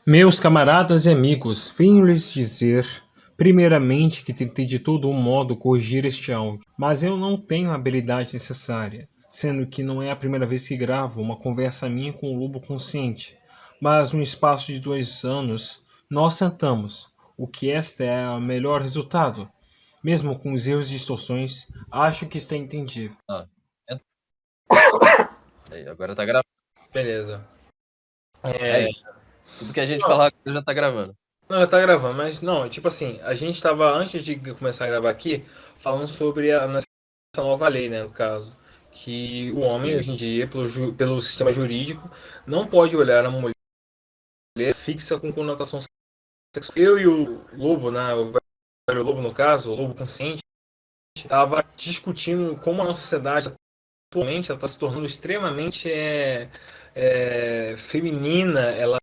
Meus camaradas e amigos, venho lhes dizer, primeiramente, que tentei de todo modo corrigir este áudio, mas eu não tenho a habilidade necessária, sendo que não é a primeira vez que gravo uma conversa minha com o Lobo Consciente, mas no espaço de 2 anos nós tentamos, o que este é o melhor resultado. Mesmo com os erros e distorções, acho que está entendível. Ah, aí, agora tá gravando. Beleza. É isso. Tudo que a gente falar agora já tá gravando. Não, tá gravando, mas não, tipo assim, a gente tava, antes de começar a gravar aqui, falando sobre a nossa nova lei, né, no caso. Que o homem, hoje em Isso. dia, pelo sistema jurídico, não pode olhar a mulher fixa com conotação sexual. Eu e o Lobo, né, o velho Lobo no caso, o Lobo Consciente, tava discutindo como a nossa sociedade atualmente ela está se tornando extremamente feminina, ela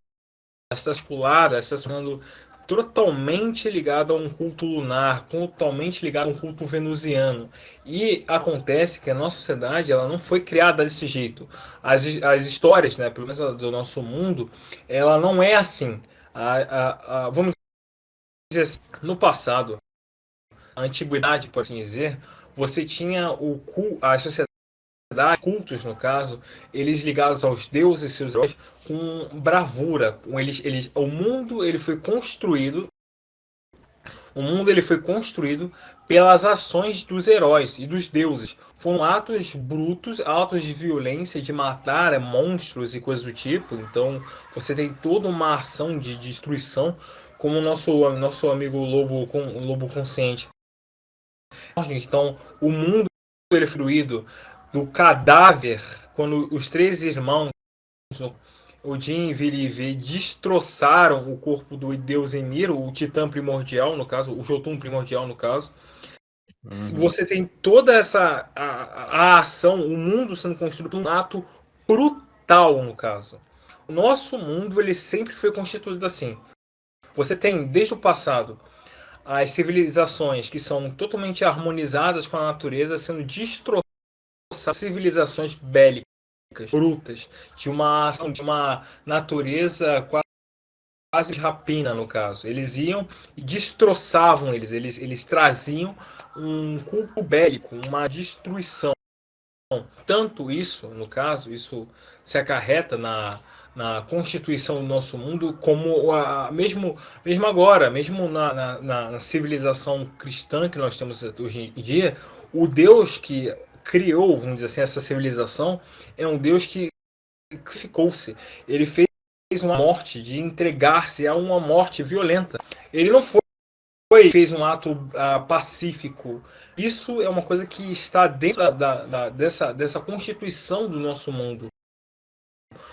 está esculada, está se tornando totalmente ligada a um culto lunar, totalmente ligada a um culto venusiano. E acontece que a nossa sociedade ela não foi criada desse jeito. As histórias, né, pelo menos do nosso mundo, ela não é assim. Vamos dizer assim, no passado, a antiguidade, por assim dizer, você tinha a sociedade cultos no caso, eles ligados aos deuses e seus heróis com bravura, o mundo ele foi construído pelas ações dos heróis e dos deuses. Foram atos brutos, atos de violência, de matar monstros e coisas do tipo. Então, você tem toda uma ação de destruição, como o nosso amigo Lobo Consciente. Então, o mundo ele foi construído do cadáver quando os três irmãos, Odin, Vili e Ve, destroçaram o corpo do deus Emir, o titã primordial, no caso, o Jotun primordial, no caso. Uhum. Você tem toda a ação, o mundo sendo construído por um ato brutal, no caso. O nosso mundo ele sempre foi constituído assim. Você tem, desde o passado, as civilizações que são totalmente harmonizadas com a natureza sendo destroçadas, civilizações bélicas, brutas, de uma natureza quase de rapina, no caso. Eles iam e destroçavam eles traziam um culto bélico, uma destruição. Tanto isso, no caso, isso se acarreta na constituição do nosso mundo, como mesmo agora, mesmo na civilização cristã que nós temos hoje em dia, o Deus que criou, vamos dizer assim, essa civilização é um Deus que sacrificou-se. Ele fez uma morte de entregar-se a uma morte violenta. Ele não fez um ato pacífico. Isso é uma coisa que está dentro dessa constituição do nosso mundo.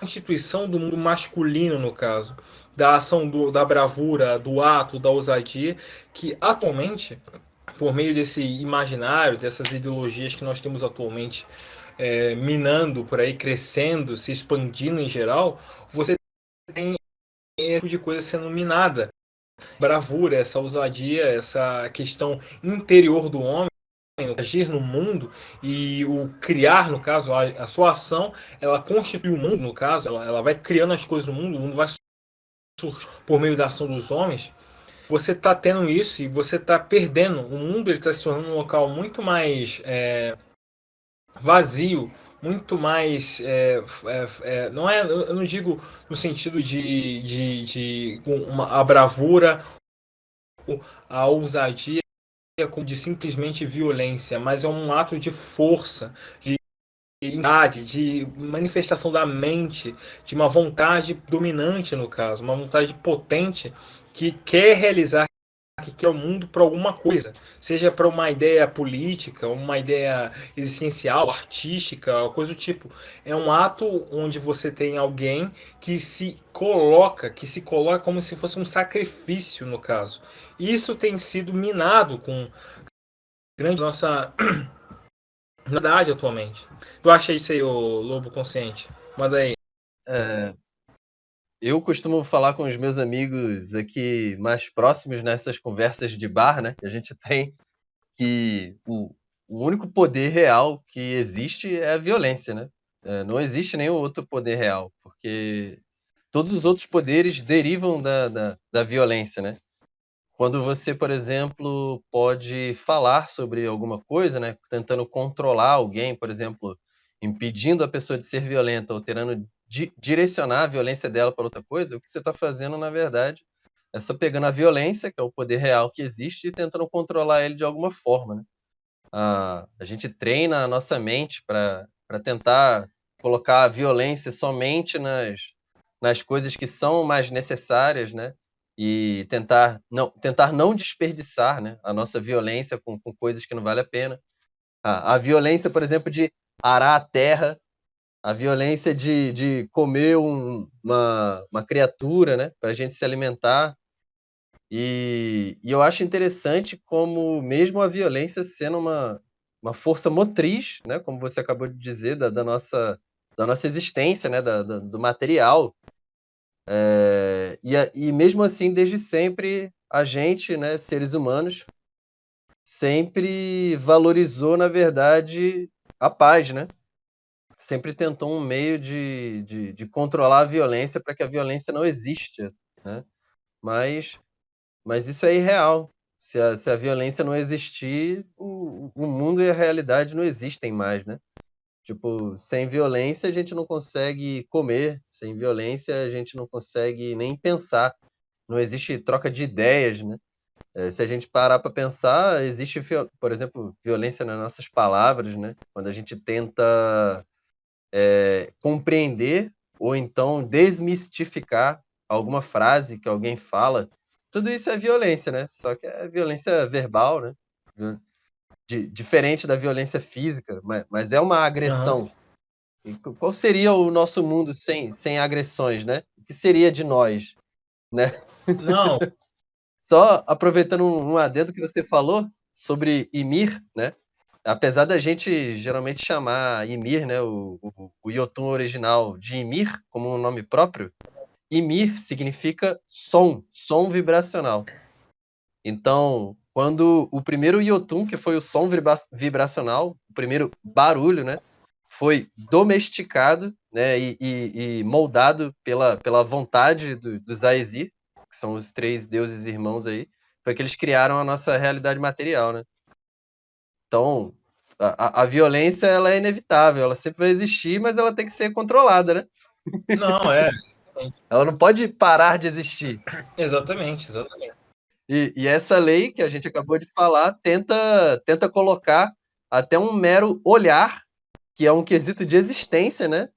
Constituição do mundo masculino, no caso. Da ação, da bravura, do ato, da ousadia, que atualmente, por meio desse imaginário, dessas ideologias que nós temos atualmente minando por aí, crescendo, se expandindo em geral, você tem esse tipo de coisa sendo minada. Bravura, essa ousadia, essa questão interior do homem, agir no mundo e o criar, no caso, a sua ação, ela constitui o mundo, no caso, ela vai criando as coisas no mundo, o mundo vai surgir por meio da ação dos homens. Você está tendo isso e você está perdendo. O mundo está se tornando um local muito mais vazio, muito mais. Não é, eu não digo no sentido de a bravura, a ousadia, como de simplesmente violência, mas é um ato de força, de manifestação da mente, de uma vontade dominante, no caso, uma vontade potente que quer realizar, que quer o mundo para alguma coisa, seja para uma ideia política, uma ideia existencial, artística, coisa do tipo. É um ato onde você tem alguém que se coloca como se fosse um sacrifício, no caso. Isso tem sido minado com grande nossa verdade atualmente. Tu acha isso aí, ô Lobo Consciente? Manda aí. É, eu costumo falar com os meus amigos aqui mais próximos nessas conversas de bar, né? Que a gente tem que o único poder real que existe é a violência, né? Não existe nenhum outro poder real, porque todos os outros poderes derivam da violência, né? Quando você, por exemplo, pode falar sobre alguma coisa, né? Tentando controlar alguém, por exemplo, impedindo a pessoa de ser violenta ou tentando direcionar a violência dela para outra coisa, o que você está fazendo, na verdade, é só pegando a violência, que é o poder real que existe, e tentando controlar ele de alguma forma, né? A gente treina a nossa mente para tentar colocar a violência somente nas coisas que são mais necessárias, né? E tentar não desperdiçar, né, a nossa violência com coisas que não vale a pena. A violência, por exemplo, de arar a terra, a violência de comer uma criatura, né, para a gente se alimentar. E eu acho interessante como mesmo a violência sendo uma força motriz, né, como você acabou de dizer, da nossa existência, né, do material. E mesmo assim, desde sempre, a gente, né, seres humanos, sempre valorizou, na verdade, a paz, né? Sempre tentou um meio de controlar a violência para que a violência não exista, né? Mas isso é irreal. Se a violência não existir, o mundo e a realidade não existem mais, né? Tipo, sem violência a gente não consegue comer, sem violência a gente não consegue nem pensar. Não existe troca de ideias, né? Se a gente parar para pensar, existe, por exemplo, violência nas nossas palavras, né? Quando a gente tenta compreender ou então desmistificar alguma frase que alguém fala, tudo isso é violência, né? Só que é violência verbal, né? Diferente da violência física, mas é uma Aham. agressão. E qual seria o nosso mundo sem agressões, né? O que seria de nós, né? Não, Só aproveitando um adendo que você falou sobre Ymir, né? Apesar da gente geralmente chamar Ymir, né, o Jotun original de Ymir como um nome próprio, Ymir significa som vibracional. Então, quando o primeiro Jotun, que foi o som vibracional, o primeiro barulho, né, foi domesticado, né, e moldado pela vontade dos Aesir, que são os três deuses irmãos aí, foi que eles criaram a nossa realidade material, né? Então, a violência, ela é inevitável, ela sempre vai existir, mas ela tem que ser controlada, né? não, é. Ela não pode parar de existir. Exatamente, exatamente. E essa lei que a gente acabou de falar tenta colocar até um mero olhar, que é um quesito de existência, né?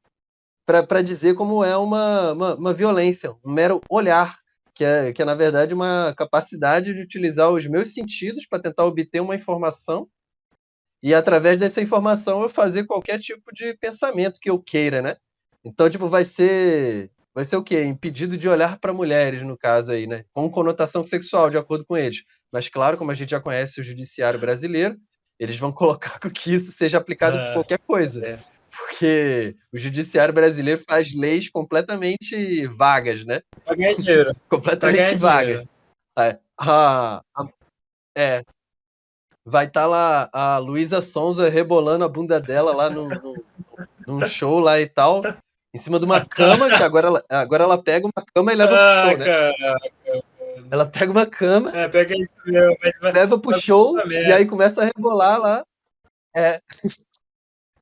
Para dizer como é uma violência, um mero olhar, que é, na verdade, uma capacidade de utilizar os meus sentidos para tentar obter uma informação e, através dessa informação, eu fazer qualquer tipo de pensamento que eu queira, né? Então, tipo, vai ser o quê? Impedido de olhar para mulheres, no caso aí, né? Com conotação sexual, de acordo com eles. Mas, claro, como a gente já conhece o judiciário brasileiro, eles vão colocar que isso seja aplicado com Ah, qualquer coisa. é. Porque o judiciário brasileiro faz leis completamente vagas, né? Pra ganhar dinheiro. Pra Completamente ganhar vagas. dinheiro. É, vai estar lá a Luísa Sonza rebolando a bunda dela lá num show lá e tal, em cima de uma cama, que agora ela pega uma cama e leva pro Ah, show, né? cara. Ela pega uma cama, É, pega isso mesmo. leva pro Vai show puta e aí merda. começa a rebolar lá. É,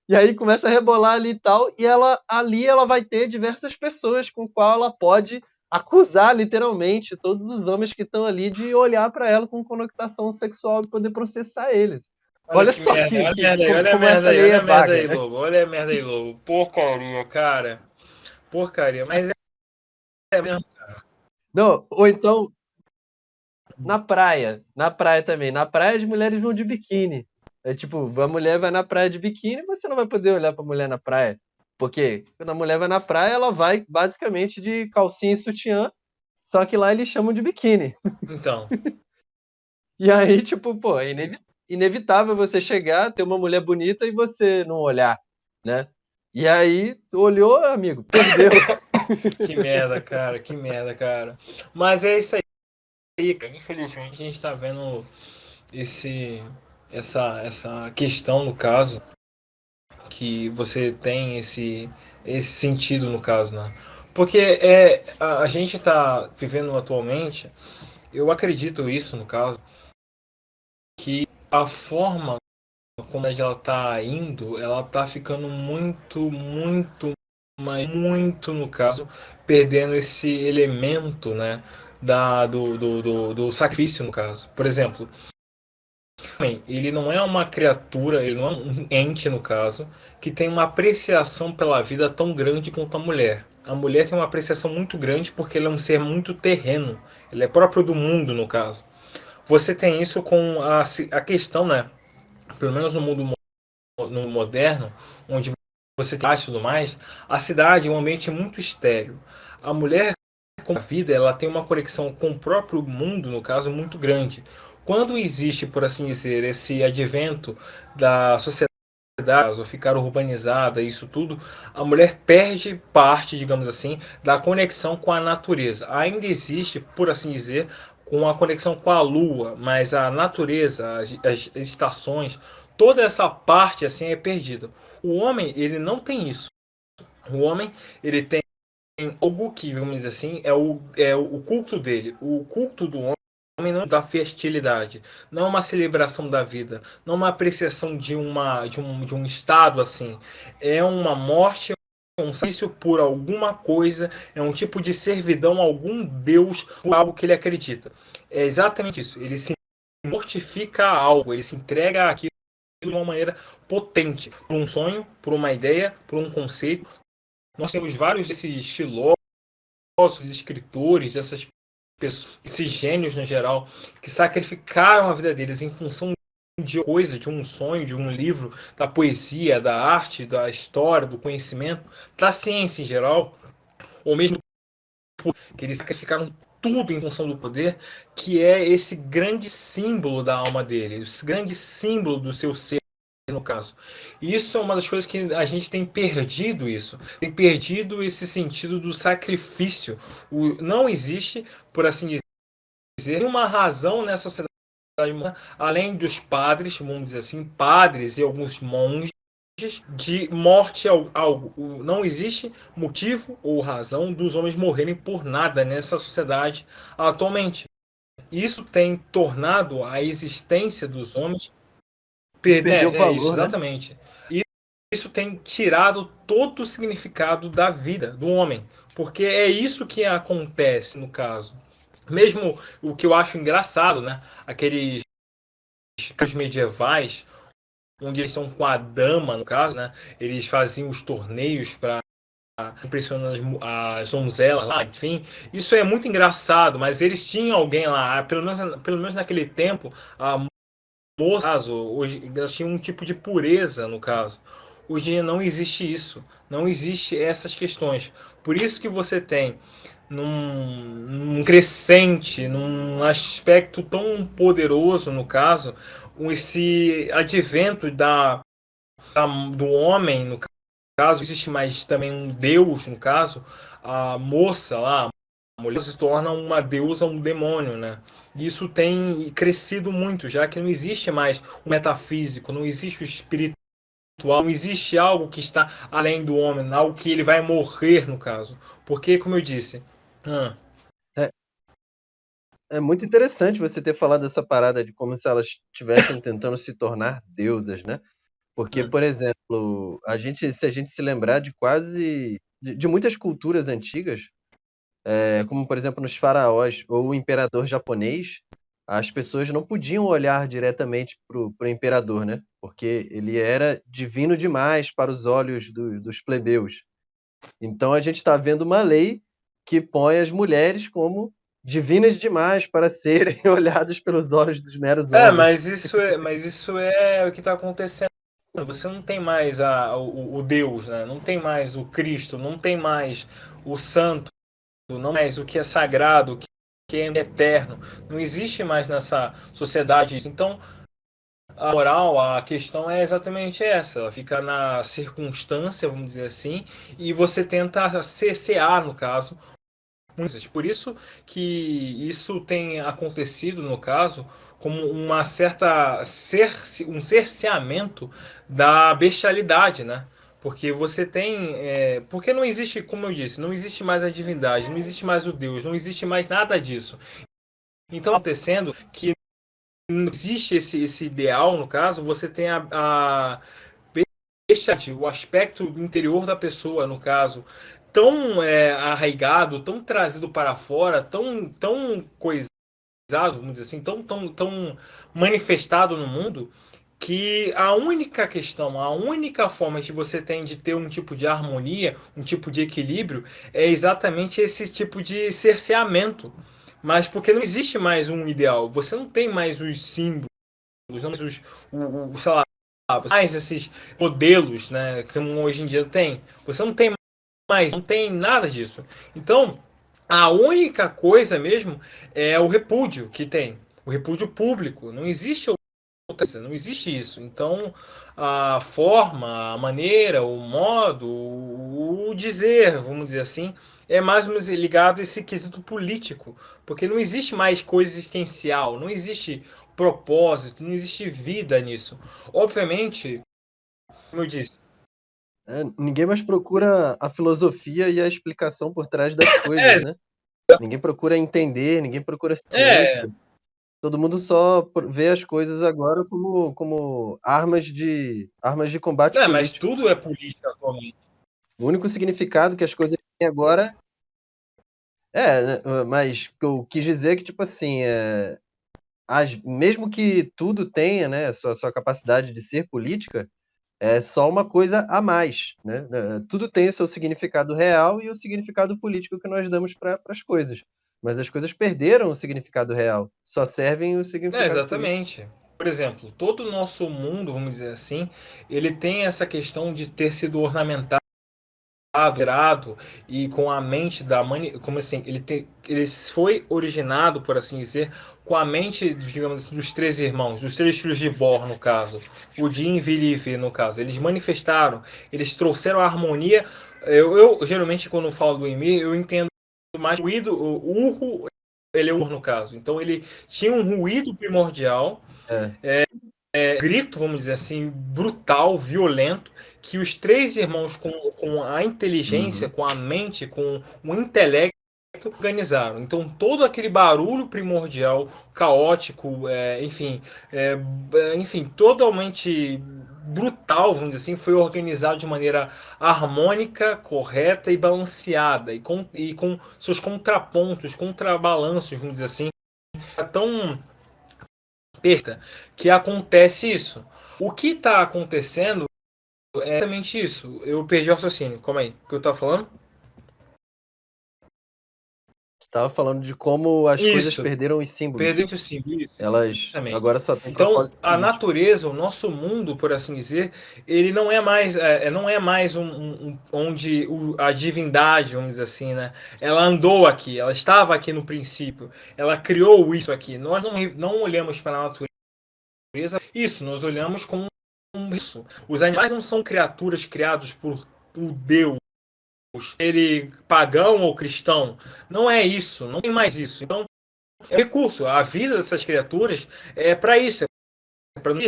e aí começa a rebolar ali e tal, e ela vai ter diversas pessoas com qual ela pode acusar literalmente todos os homens que estão ali de olhar para ela com conotação sexual e poder processar eles. Olha Olha que só merda. Olha a merda aí, olha a como merda essa aí, lei olha é a merda vaga, aí, né? Lobo. Olha a merda aí, Lobo. Porcaria, cara. Porcaria. Mas é mesmo. Não, ou então na praia também. Na praia as mulheres vão de biquíni. É tipo, a mulher vai na praia de biquíni, você não vai poder olhar pra mulher na praia. Porque quando a mulher vai na praia, ela vai basicamente de calcinha e sutiã, só que lá eles chamam de biquíni. Então. E aí, tipo, pô, é inevitável você chegar, ter uma mulher bonita e você não olhar, né? E aí, olhou, amigo, perdeu. Que merda, cara. Que merda, cara. Mas é isso aí, cara. Infelizmente a gente tá vendo esse, essa questão no caso, que você tem esse sentido no caso, né? Porque a gente está vivendo atualmente, eu acredito isso no caso, que a forma como ela está indo, ela está ficando muito no caso, perdendo esse elemento, né, do sacrifício no caso. Por exemplo, ele não é uma criatura, ele não é um ente no caso, que tem uma apreciação pela vida tão grande quanto a mulher. A mulher tem uma apreciação muito grande porque ele é um ser muito terreno, ele é próprio do mundo no caso. Você tem isso com a questão, né, pelo menos no mundo no moderno, onde você tem e tudo mais, a cidade é um ambiente muito estéril. A mulher com a vida, ela tem uma conexão com o próprio mundo, no caso, muito grande. Quando existe, por assim dizer, esse advento da sociedade ou ficar urbanizada, isso tudo, a mulher perde parte, digamos assim, da conexão com a natureza. Ainda existe, por assim dizer, com a conexão com a lua, mas a natureza, as estações, toda essa parte assim é perdida. O homem, ele não tem isso. O homem, ele tem algo que, vamos dizer assim, é o culto dele. O culto do homem não é da festilidade, não é uma celebração da vida, não é uma apreciação de um estado assim. É uma morte, é um sacrifício por alguma coisa, é um tipo de servidão a algum Deus por algo que ele acredita. É exatamente isso. Ele se mortifica a algo, ele se entrega àquilo de uma maneira potente, por um sonho, por uma ideia, por um conceito. Nós temos vários desses filósofos, escritores, essas pessoas, esses gênios no geral, que sacrificaram a vida deles em função de coisa, de um sonho, de um livro, da poesia, da arte, da história, do conhecimento, da ciência em geral, ou mesmo que eles sacrificaram tudo em função do poder, que é esse grande símbolo da alma dele, esse grande símbolo do seu ser, no caso. E isso é uma das coisas que a gente tem perdido isso. Tem perdido esse sentido do sacrifício. Não existe, por assim dizer, nenhuma razão nessa sociedade além dos padres, vamos dizer assim, padres e alguns monges, de morte algo. Não existe motivo ou razão dos homens morrerem por nada nessa sociedade atualmente. Isso tem tornado a existência dos homens Perdeu o isso, valor, né? exatamente. E isso tem tirado todo o significado da vida do homem, porque é isso que acontece no caso. Mesmo o que eu acho engraçado, né? Aqueles medievais, onde eles estão com a dama, no caso, né? Eles faziam os torneios para impressionar as donzelas lá, enfim. Isso é muito engraçado, mas eles tinham alguém lá, pelo menos naquele tempo, a moça, caso, hoje elas tinham um tipo de pureza no caso. Hoje em dia não existe isso, não existe essas questões. Por isso que você tem num crescente, num aspecto tão poderoso no caso, esse advento do homem no caso, existe mais também um deus no caso, a moça lá, a mulher se torna uma deusa, um demônio, né? Isso tem crescido muito, já que não existe mais o metafísico, não existe o espiritual, não existe algo que está além do homem, algo que ele vai morrer, no caso. Porque, como eu disse, ah, É, é muito interessante você ter falado dessa parada de como se elas estivessem tentando se tornar deusas, né? Porque, hum, por exemplo, se a gente se lembrar de muitas culturas antigas, como por exemplo nos faraós ou o imperador japonês, as pessoas não podiam olhar diretamente pro imperador, né? Porque ele era divino demais para os olhos dos plebeus. Então a gente está vendo uma lei que põe as mulheres como divinas demais para serem olhadas pelos olhos dos meros homens. mas isso é o que está acontecendo. Você não tem mais o Deus, né? Não tem mais o Cristo, não tem mais o Santo, não mais o que é sagrado, o que é eterno. Não existe mais nessa sociedade. Então, a moral, a questão é exatamente essa. Ela fica na circunstância, vamos dizer assim, e você tenta cessear, no caso, muitas. Por isso que isso tem acontecido, no caso, como uma certa um cerceamento da bestialidade, né? Porque você tem. Porque não existe, como eu disse, não existe mais a divindade, não existe mais o Deus, não existe mais nada disso. Então, acontecendo que não existe esse ideal, no caso, você tem o aspecto interior da pessoa, no caso, tão arraigado, tão trazido para fora, tão coisado, vamos dizer assim, tão manifestado no mundo, que a única questão, a única forma que você tem de ter um tipo de harmonia, um tipo de equilíbrio, é exatamente esse tipo de cerceamento. Mas porque não existe mais um ideal, você não tem mais os símbolos, não mais sei lá, mais esses modelos, né, que hoje em dia tem. Você não tem mais, não tem nada disso. Então, a única coisa mesmo é o repúdio que tem. O repúdio público. Não existe não existe isso. Então, a forma, a maneira, o modo, o dizer, vamos dizer assim, é mais ou menos ligado a esse quesito político. Porque não existe mais coisa existencial, não existe propósito, não existe vida nisso. Obviamente, como eu disse, Ninguém mais procura a filosofia e a explicação por trás das é, coisas, né? Ninguém procura entender, ninguém procura é, ciência. Todo mundo só vê as coisas agora como armas de combate não, mas político. tudo é política atualmente. O único significado que as coisas têm agora né, mas o que eu quis dizer é que, tipo assim, mesmo que tudo tenha, né, sua capacidade de ser política, é só uma coisa a mais, né? Tudo tem o seu significado real e o significado político que nós damos para as coisas. Mas as coisas perderam o significado real, só servem o É, significado político. exatamente. Por exemplo, todo o nosso mundo, vamos dizer assim, ele tem essa questão de ter sido ornamentado, gerado e com a mente como assim, ele foi originado, por assim dizer, com a mente, digamos assim, dos três irmãos, dos três filhos de Bor, no caso, o Din, Vili e Ivi, no caso. Eles manifestaram, eles trouxeram a harmonia. Eu geralmente quando falo do Ymir, eu entendo mais ruído, o urro, ele é o urro no caso. Então ele tinha um ruído primordial, É. grito, vamos dizer assim, brutal, violento, que os três irmãos, com a inteligência, Uhum. com a mente, com o intelecto, organizaram. Então, todo aquele barulho primordial, caótico, enfim, totalmente brutal, vamos dizer assim, foi organizado de maneira harmônica, correta e balanceada, e com seus contrapontos, contrabalanços, vamos dizer assim, tão perda que acontece isso. O que está acontecendo é exatamente isso. Eu perdi o raciocínio. Calma aí. O que eu tava falando? Você estava falando de como as coisas Isso. perderam os símbolos. Perdeu o símbolo. Isso. Elas Exatamente. agora só têm Então, propósito a político. natureza, o nosso mundo, por assim dizer, ele não é mais onde a divindade, vamos dizer assim, né? Ela andou aqui, ela estava aqui no princípio, ela criou isso aqui. Nós não olhamos para a natureza isso, nós olhamos como isso. Os animais não são criaturas criadas por Deus, ele pagão ou cristão. Não é isso, não tem mais isso. Então, é um recurso. A vida dessas criaturas é para isso.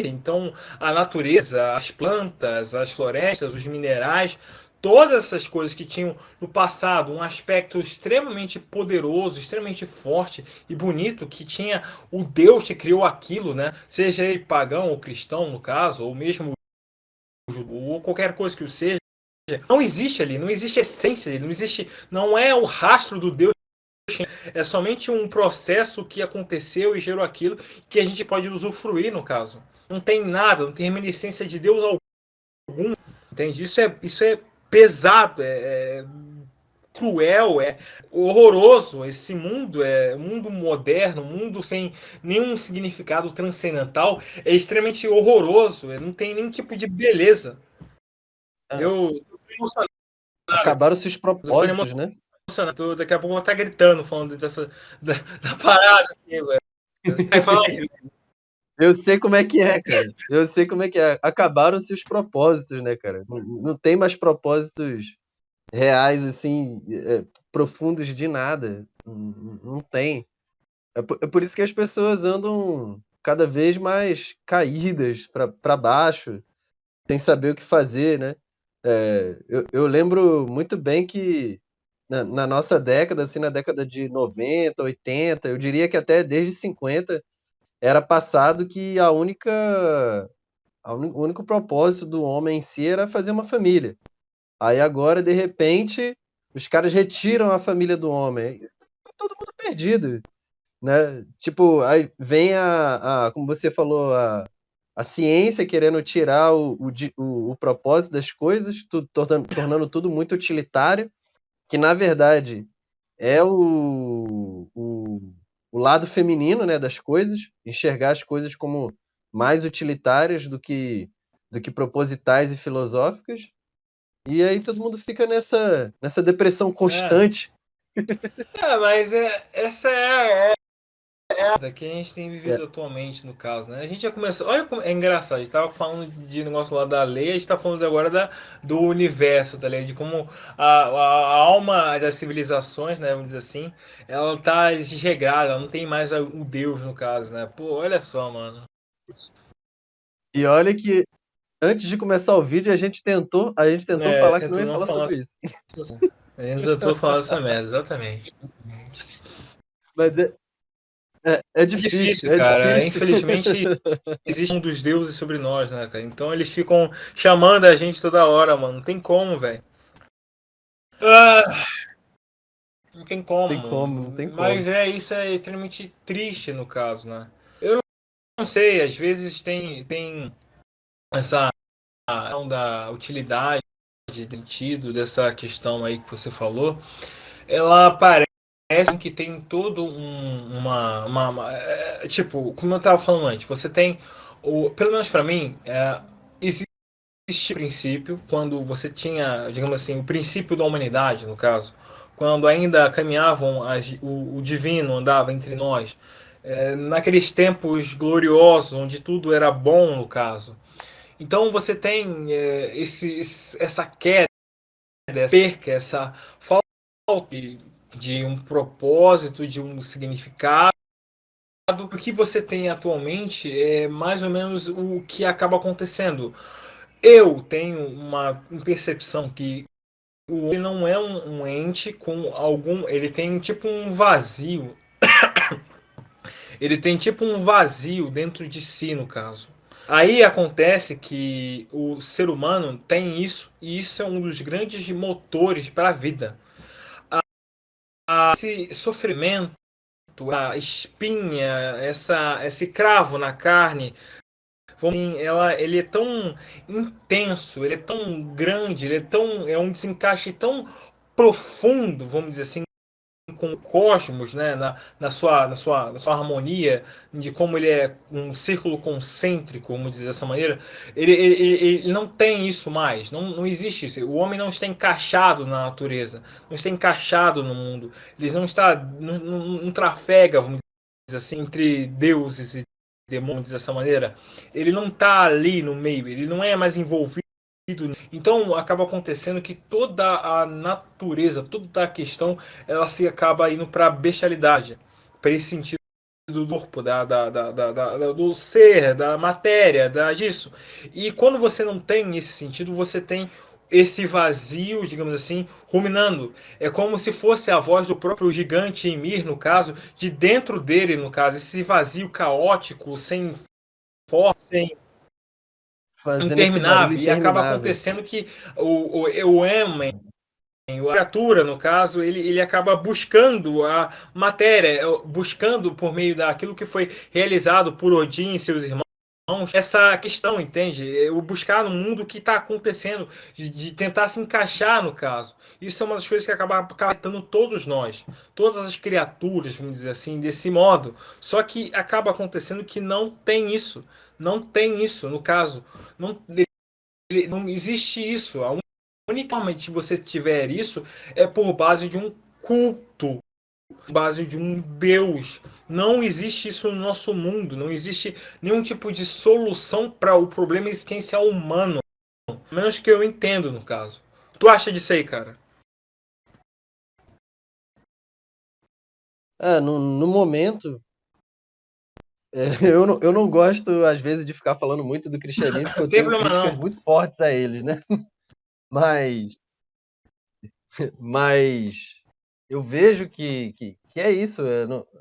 Então, a natureza, as plantas, as florestas, os minerais, todas essas coisas que tinham no passado um aspecto extremamente poderoso, extremamente forte e bonito, que tinha o Deus que criou aquilo, né? Seja ele pagão ou cristão, no caso, ou mesmo ou qualquer coisa que o seja, não existe ali, não existe essência dele, não existe, não é o rastro do Deus, é somente um processo que aconteceu e gerou aquilo que a gente pode usufruir no caso. Não tem nada, não tem reminiscência de Deus algum, entende? Isso é pesado, é cruel, é horroroso. Esse mundo é um mundo moderno, um mundo sem nenhum significado transcendental, é extremamente horroroso, não tem nenhum tipo de beleza. É, Eu tô emocionado, acabaram-se os tô ficando propósitos, né? emocionado, daqui a pouco eu vou estar gritando falando da parada aqui, velho. Aí fala aí. Eu sei como é que é, cara. Eu sei como é que é. Acabaram-se os propósitos, né, cara? Não tem mais propósitos reais, assim, profundos de nada. Não tem. É por isso que as pessoas andam cada vez mais caídas pra baixo, sem saber o que fazer, né? Eu lembro muito bem que na nossa década, assim, na década de 90, 80, eu diria que até desde 50, era passado que o único propósito do homem em si era fazer uma família. Aí agora, de repente, os caras retiram a família do homem. Fica todo mundo perdido, né? Tipo, aí vem como você falou, a ciência querendo tirar o propósito das coisas, tornando tudo muito utilitário, que na verdade é o lado feminino, né, das coisas, enxergar as coisas como mais utilitárias do que propositais e filosóficas. E aí todo mundo fica nessa depressão É, constante. mas essa é a vida que a gente tem É, vivido atualmente, no caso, né? A gente já começou. Olha como é engraçado, a gente tava falando de negócio lá da lei, a gente tá falando agora do universo, tá ligado? De como a alma das civilizações, né? Vamos dizer assim, ela tá desregrada, ela não tem mais o Deus, no caso, né? Pô, olha só, mano. e olha que antes de começar o vídeo a gente tentou falar que não Tentou ia não falar falar sobre isso. isso. Assim. A gente tentou falar essa merda, exatamente. Mas é É difícil, difícil, é cara. difícil. Infelizmente, existe um dos deuses sobre nós, né, cara? Então eles ficam chamando a gente toda hora, mano. Não tem como, velho. Ah, não tem Tem como, como, não mano. tem como. Mas isso é extremamente triste no caso, né? Eu não sei, às vezes tem essa questão da utilidade, sentido dessa questão aí que você falou. Ela parece que tem todo tipo, como eu tava falando antes, você tem pelo menos pra mim, existe o princípio quando você tinha, digamos assim, o princípio da humanidade, no caso, quando ainda caminhavam o divino andava entre nós, naqueles tempos gloriosos onde tudo era bom, no caso. Então você tem essa queda, essa perca, essa falta de um propósito, de um significado. O que você tem atualmente é mais ou menos o que acaba acontecendo. Eu tenho uma percepção que o homem não é um ente com algum. Ele tem tipo um vazio. Ele tem tipo um vazio dentro de si, no caso. Aí acontece que o ser humano tem isso, e isso é um dos grandes motores para a vida. Esse sofrimento, a espinha, esse cravo na carne, ele é tão intenso, ele é tão grande, é um desencaixe tão profundo, vamos dizer assim, com o cosmos, né, na sua harmonia, de como ele é um círculo concêntrico, vamos dizer dessa maneira, ele não tem isso mais, não existe isso. O homem não está encaixado na natureza, não está encaixado no mundo, ele não trafega, vamos dizer assim, entre deuses e demônios dessa maneira, ele não está ali no meio, ele não é mais envolvido. Então acaba acontecendo que toda a natureza, toda a questão, ela se acaba indo para a bestialidade, para esse sentido do corpo, do ser, da matéria, disso. E quando você não tem esse sentido, você tem esse vazio, digamos assim, ruminando. É como se fosse a voz do próprio gigante Ymir, no caso, de dentro dele, no caso, esse vazio caótico, sem força, sem Fazendo esse barulho interminável. E acaba interminável. acontecendo que o homem, a criatura, no caso, ele acaba buscando a matéria, buscando por meio daquilo que foi realizado por Odin e seus irmãos, essa questão, entende? O buscar no mundo o que está acontecendo, de tentar se encaixar no caso. Isso é uma das coisas que acaba acarretando todos nós, todas as criaturas, vamos dizer assim, desse modo. Só que acaba acontecendo que não tem isso. Não tem isso, no caso. Não, não existe isso. A única forma de você tiver isso é por base de um culto, por base de um Deus. Não existe isso no nosso mundo. Não existe nenhum tipo de solução para o problema existencial humano. Menos que eu entendo, no caso. Tu acha disso aí, cara? No momento, eu não gosto, às vezes, de ficar falando muito do cristianismo, porque Não eu tem tenho problema críticas não. muito fortes a eles, né? Mas, mas eu vejo que é isso.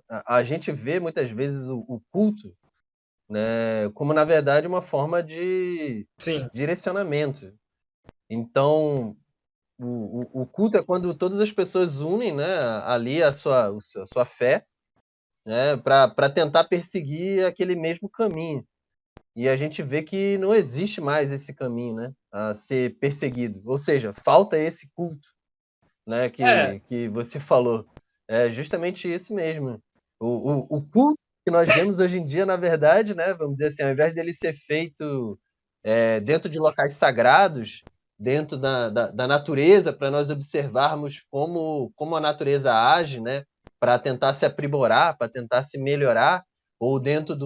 A gente vê muitas vezes o culto, né, como, na verdade, uma forma de Sim. direcionamento. Então, o culto é quando todas as pessoas unem, né, ali a sua fé, né, para tentar perseguir aquele mesmo caminho. E a gente vê que não existe mais esse caminho, né, a ser perseguido. Ou seja, falta esse culto, né, É, que você falou. É justamente isso mesmo. O culto que nós vemos hoje em dia, na verdade, né, vamos dizer assim, ao invés dele ser feito dentro de locais sagrados, dentro da natureza, para nós observarmos como a natureza age, né, para tentar se aprimorar, para tentar se melhorar, ou dentro de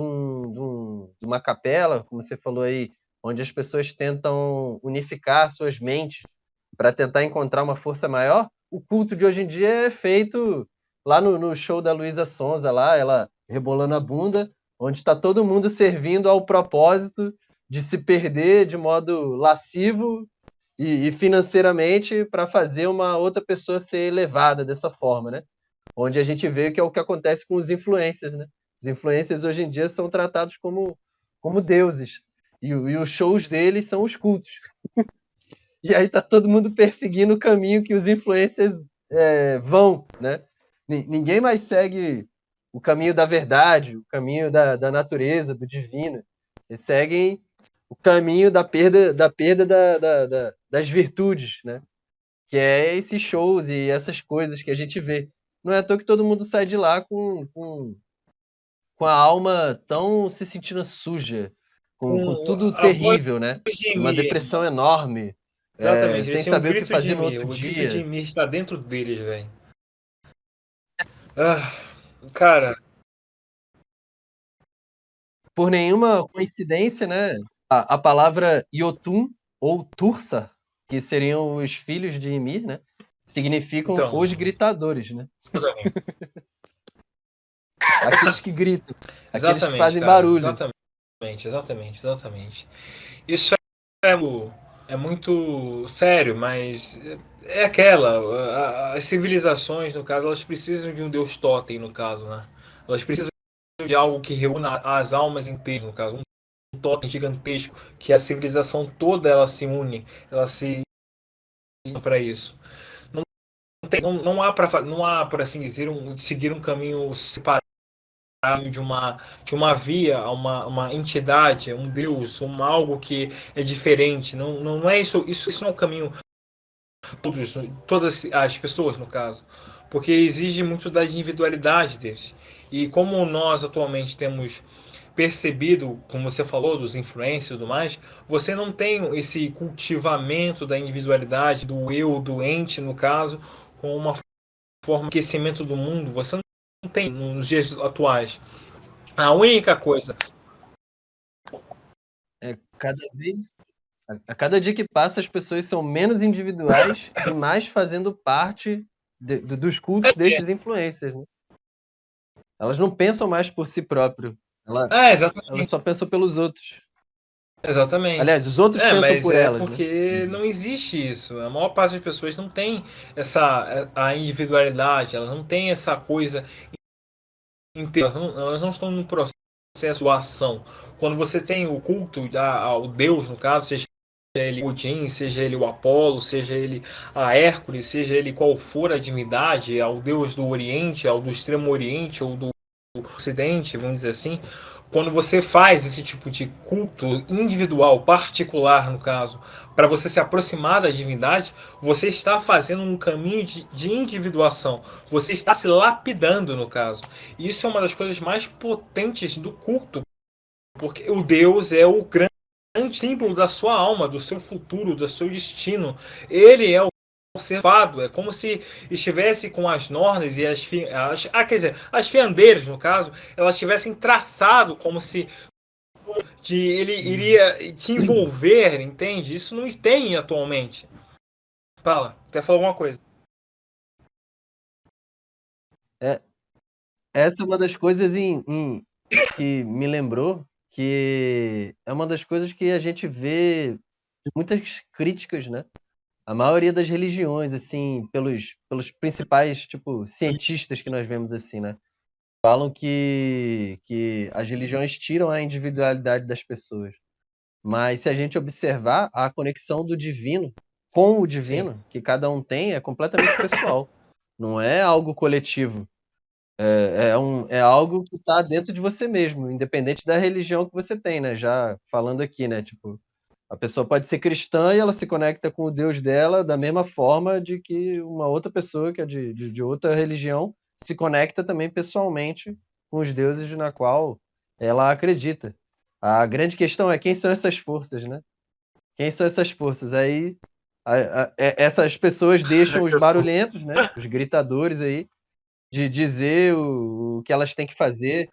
uma capela, como você falou aí, onde as pessoas tentam unificar suas mentes para tentar encontrar uma força maior. O culto de hoje em dia é feito lá no show da Luísa Sonza, lá, ela rebolando a bunda, onde está todo mundo servindo ao propósito de se perder de modo lascivo e financeiramente para fazer uma outra pessoa ser elevada dessa forma, né? Onde a gente vê que é o que acontece com os influencers, né? Os influencers hoje em dia são tratados como deuses. E os shows deles são os cultos. E aí tá todo mundo perseguindo o caminho que os influencers vão, né? Ninguém mais segue o caminho da verdade, o caminho da natureza, do divino. Eles seguem o caminho da perda das virtudes, né? Que é esses shows e essas coisas que a gente vê. Não é à toa que todo mundo sai de lá com a alma tão se sentindo suja, com com tudo a voz terrível, né? de Uma Mir. depressão enorme, Exatamente, eles sem têm um saber o que grito de fazer no Mir. outro O grito de dia. Mir está dentro deles, velho. Ah, cara, Por nenhuma coincidência, né? A palavra Yotun ou Tursa, que seriam os filhos de Ymir, né? Significam então. os gritadores, né? Exatamente, Aqueles que gritam, aqueles que exatamente, fazem cara. barulho. Exatamente. Isso é muito sério, mas é aquela. As civilizações, no caso, elas precisam de um deus totem, no caso, né? Elas precisam de algo que reúna as almas inteiras, no caso. Um totem gigantesco, que a civilização toda ela se une, ela se une para isso. Não há, por assim dizer, seguir um caminho separado de uma via, uma entidade, um Deus, algo que é diferente. Não é isso, isso não é o caminho todas as pessoas, no caso, porque exige muito da individualidade deles. E como nós atualmente temos percebido, como você falou, dos influencers e tudo mais, você não tem esse cultivamento da individualidade, do eu doente, no caso, com uma forma de aquecimento do mundo, você não tem nos dias atuais. A única coisa. Cada vez, a cada dia que passa, as pessoas são menos individuais e mais fazendo parte dos cultos desses influencers, né? Elas não pensam mais por si próprias. Elas só Exatamente. pensam pelos outros. Exatamente. Aliás, os outros pensam Mas por é elas, né? porque não existe isso. A maior parte das pessoas não tem a individualidade, elas não têm essa coisa inteira, elas não estão num processo de ação. Quando você tem o culto ao Deus, no caso, seja ele Odin, seja ele o Apolo, seja ele a Hércules, seja ele qual for a divindade, ao Deus do Oriente, ao do Extremo Oriente ou do Ocidente, vamos dizer assim, quando você faz esse tipo de culto individual, particular no caso, para você se aproximar da divindade, você está fazendo um caminho de individuação. Você está se lapidando no caso. E isso é uma das coisas mais potentes do culto, porque o Deus é o grande símbolo da sua alma, do seu futuro, do seu destino. Ele é o observado, é como se estivesse com as nornas e quer dizer, as fiandeiras, no caso, elas tivessem traçado como se ele iria te envolver, entende? Isso não tem atualmente. Fala, quer falar alguma coisa? É, essa é uma das coisas que me lembrou que é uma das coisas que a gente vê de muitas críticas, né? a maioria das religiões, assim, pelos principais, tipo, cientistas que nós vemos, assim, né? Falam que as religiões tiram a individualidade das pessoas. Mas se a gente observar, a conexão do divino com o Sim. divino que cada um tem é completamente pessoal. Não é algo coletivo. É algo que está dentro de você mesmo, independente da religião que você tem, né? Já falando aqui, né? Tipo, a pessoa pode ser cristã e ela se conecta com o Deus dela da mesma forma de que uma outra pessoa que é de outra religião se conecta também pessoalmente com os deuses na qual ela acredita. A grande questão é quem são essas forças, né? Quem são essas forças? Aí essas pessoas deixam os barulhentos, né? Os gritadores aí, de dizer o que elas têm que fazer,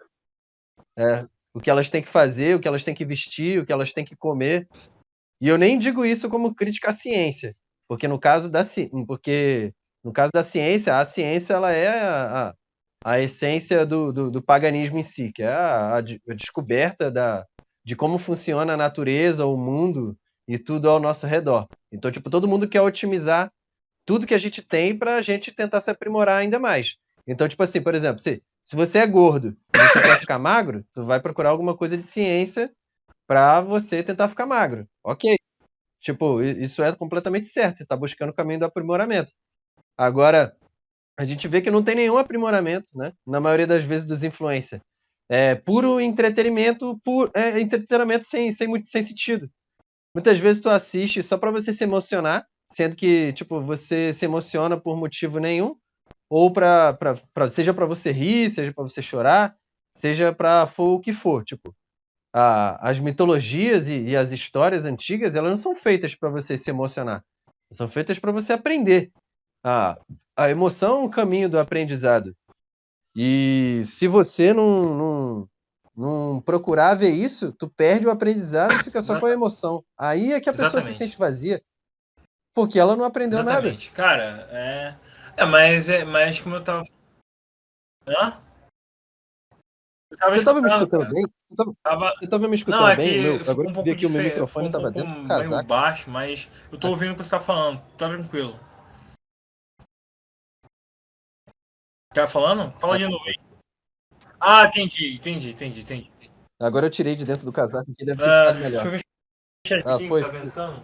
o que elas têm que fazer, o que elas têm que vestir, o que elas têm que comer. E eu nem digo isso como crítica à ciência, porque no caso da ciência, a ciência ela é a essência do paganismo em si, que é a descoberta de como funciona a natureza, o mundo e tudo ao nosso redor. Então, tipo, todo mundo quer otimizar tudo que a gente tem para a gente tentar se aprimorar ainda mais. Então, tipo assim, por exemplo, se você é gordo e você quer ficar magro, tu vai procurar alguma coisa de ciência para você tentar ficar magro. Ok. Tipo, isso é completamente certo. Você está buscando o caminho do aprimoramento. Agora, a gente vê que não tem nenhum aprimoramento, né? Na maioria das vezes dos influencers. É puro entretenimento, entretenimento sem sentido. Muitas vezes tu assiste só para você se emocionar, sendo que, tipo, você se emociona por motivo nenhum, ou seja para você rir, seja para você chorar, seja para for o que for, tipo, as mitologias e as histórias antigas, elas não são feitas para você se emocionar. São feitas para você aprender. A emoção é um caminho do aprendizado. E se você não procurar ver isso, tu perde o aprendizado e fica só com a emoção. Aí é que a pessoa se sente Exatamente. vazia, porque ela não aprendeu nada. Exatamente. Cara, mas como eu tava. Hã? Eu tava Você estava me escutando, escutando cara. bem? Tava. Você estava me Não, escutando é bem? que Agora ficou um que eu vi pouco aqui o meu diferente, ficou microfone um estava pouco dentro do meio casaco. baixo, mas eu tô ouvindo o que você tá falando. Tá tranquilo. Tá falando? Fala de novo aí. Ah, entendi. Agora eu tirei de dentro do casaco que deve ter ficado Deixa melhor. eu fechar aqui, Foi. tá ventando?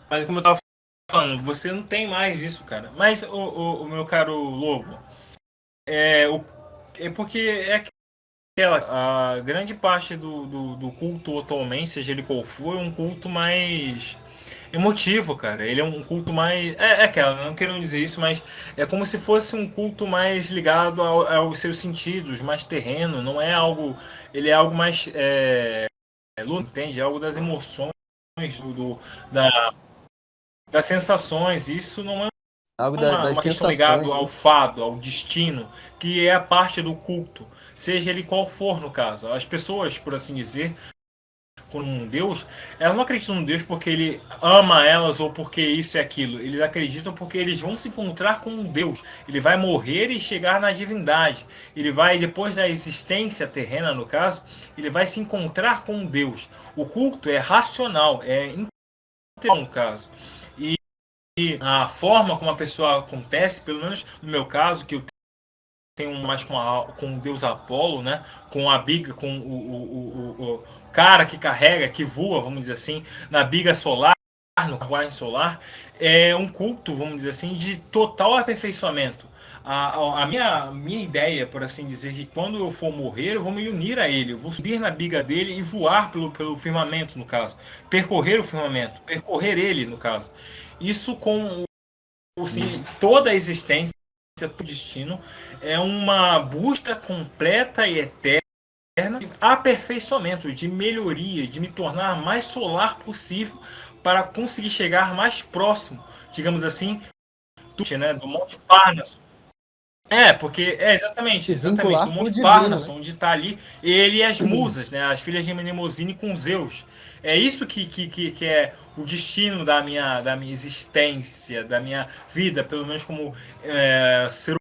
Mas como eu tava falando, você não tem mais isso, cara. Mas, o meu caro Lobo, é porque é aquela. A grande parte do culto atualmente, seja ele qual for, é um culto mais emotivo, cara. Ele é um culto mais. É aquela, não quero dizer isso, mas é como se fosse um culto mais ligado aos seus sentidos, mais terreno. Não é algo. Ele é algo mais. Entende? É algo das emoções, da, das sensações. Isso não é Algo das uma questão ligada sensações, ao né? fado, ao destino, que é a parte do culto, seja ele qual for no caso. As pessoas, por assim dizer, com um Deus, elas não acreditam no Deus porque ele ama elas ou porque isso e aquilo. Eles acreditam porque eles vão se encontrar com um Deus. Ele vai morrer e chegar na divindade. Ele vai, depois da existência terrena, no caso, ele vai se encontrar com um Deus. O culto é racional, é intelectual, no caso. E a forma como a pessoa acontece, pelo menos no meu caso, que eu tenho mais com o deus Apolo, né? Com a biga, com o cara que carrega, que voa, vamos dizer assim, na biga solar, no carruagem solar, é um culto, vamos dizer assim, de total aperfeiçoamento. A minha ideia, por assim dizer, é que quando eu for morrer, eu vou me unir a ele, eu vou subir na biga dele e voar pelo firmamento, no caso. Percorrer o firmamento, percorrer ele, no caso. Isso com assim, toda a existência, todo destino, é uma busca completa e eterna de aperfeiçoamento, de melhoria, de me tornar mais solar possível para conseguir chegar mais próximo, digamos assim, do Monte Parnaso. Porque Se exatamente, do vincular com o Monte divino, né? Parnaso, onde está ali ele e as musas, né, as filhas de Mnemosine com Zeus. É isso que é o destino da minha existência, da minha vida, pelo menos como ser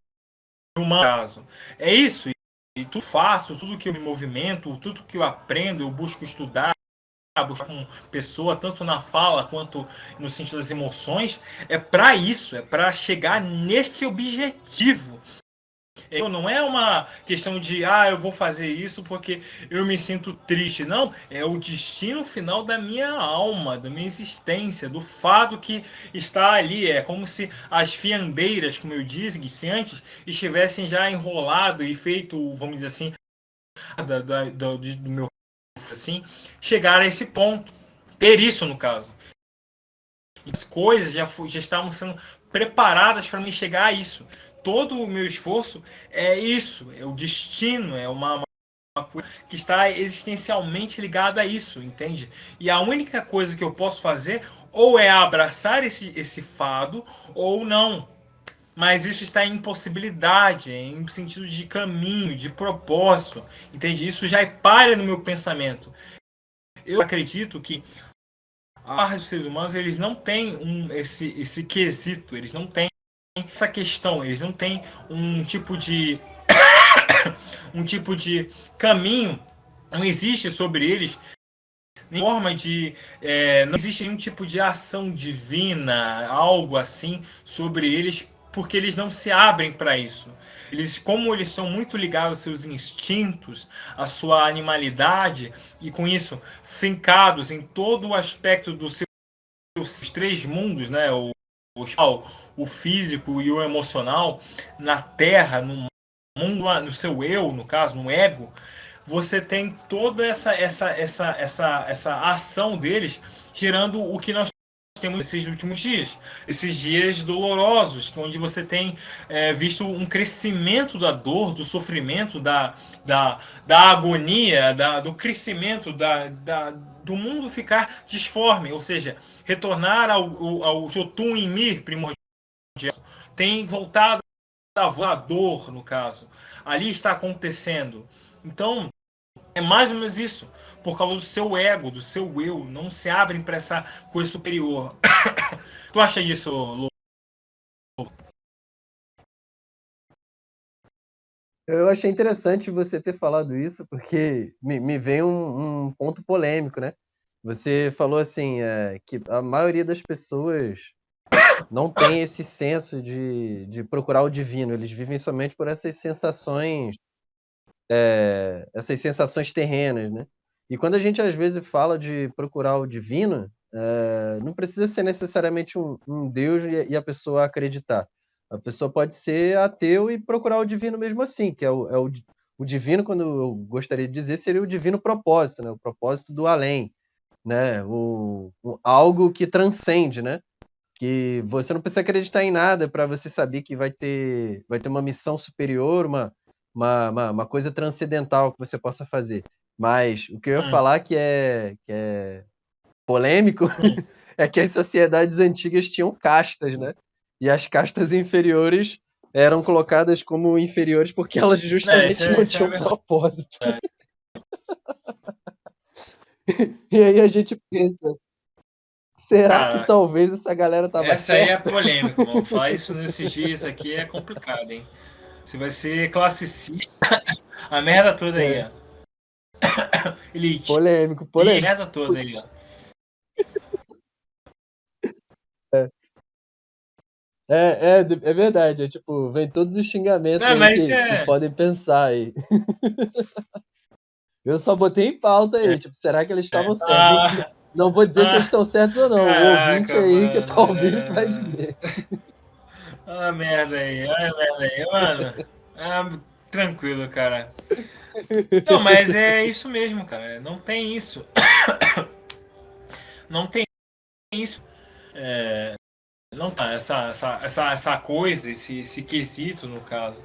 humano. Caso. É isso. E tudo faço, tudo que eu me movimento, tudo que eu aprendo, eu busco estudar, buscar com pessoa, tanto na fala quanto no sentido das emoções, é para isso, é para chegar neste objetivo. Não é uma questão de eu vou fazer isso porque eu me sinto triste. Não, é o destino final da minha alma, da minha existência, do fato que está ali. É como se as fiandeiras, como eu disse antes, estivessem já enrolado e feito, vamos dizer assim, do meu assim, chegar a esse ponto. Ter isso no caso. As coisas já estavam sendo preparadas para me chegar a isso. Todo o meu esforço é isso, é o destino, é uma coisa que está existencialmente ligada a isso, entende? E a única coisa que eu posso fazer ou é abraçar esse fado ou não. Mas isso está em impossibilidade, em sentido de caminho, de propósito, entende? Isso já é palha no meu pensamento. Eu acredito que a parte dos seres humanos, eles não têm esse quesito, eles não têm essa questão, eles não têm um tipo de um tipo de caminho, não existe sobre eles nenhuma forma de não existe nenhum tipo de ação divina, algo assim sobre eles, porque eles não se abrem para isso. Como eles são muito ligados aos seus instintos, à sua animalidade, e com isso fincados em todo o aspecto dos seus três mundos, né? O físico e o emocional, na Terra, no mundo, no seu eu, no caso, no ego, você tem toda essa ação deles gerando o que nós temos esses últimos dias, esses dias dolorosos, onde você tem visto um crescimento da dor, do sofrimento, da agonia, do crescimento do mundo ficar disforme, ou seja, retornar ao Jotun e Mir primordial, tem voltado a dor, no caso. Ali está acontecendo. Então, é mais ou menos isso. Por causa do seu ego, do seu eu, não se abrem para essa coisa superior. Tu acha disso, Lu? Eu achei interessante você ter falado isso, porque me vem um ponto polêmico, né? Você falou assim, que a maioria das pessoas não tem esse senso de procurar o divino, eles vivem somente por essas sensações terrenas, né? E quando a gente às vezes fala de procurar o divino, não precisa ser necessariamente um Deus e a pessoa acreditar. A pessoa pode ser ateu e procurar o divino mesmo assim, que é o divino, quando eu gostaria de dizer, seria o divino propósito, né? O propósito do além, né? Algo que transcende, né? Que você não precisa acreditar em nada para você saber que vai ter uma missão superior, uma coisa transcendental que você possa fazer. Mas o que eu ia falar que é polêmico é que as sociedades antigas tinham castas, né? E as castas inferiores eram colocadas como inferiores porque elas justamente não tinham propósito. E aí a gente pensa, será que talvez essa galera tava essa certa? aí é polêmica, mano. Falar isso nesses dias aqui é complicado, hein? Você vai ser classicista. A merda toda aí, ó. Elite. Polêmico. A merda toda aí, ó. É verdade, tipo, vem todos os xingamentos aí que podem pensar aí. Eu só botei em pauta aí, tipo, será que eles estavam certos? Não vou dizer se eles estão certos ou não, o ouvinte aí que tá ouvindo vai dizer. Olha a merda aí, mano. Tranquilo, cara. Não, mas é isso mesmo, cara. Não tem isso. Não tem isso. Não tá, essa coisa, esse quesito, no caso.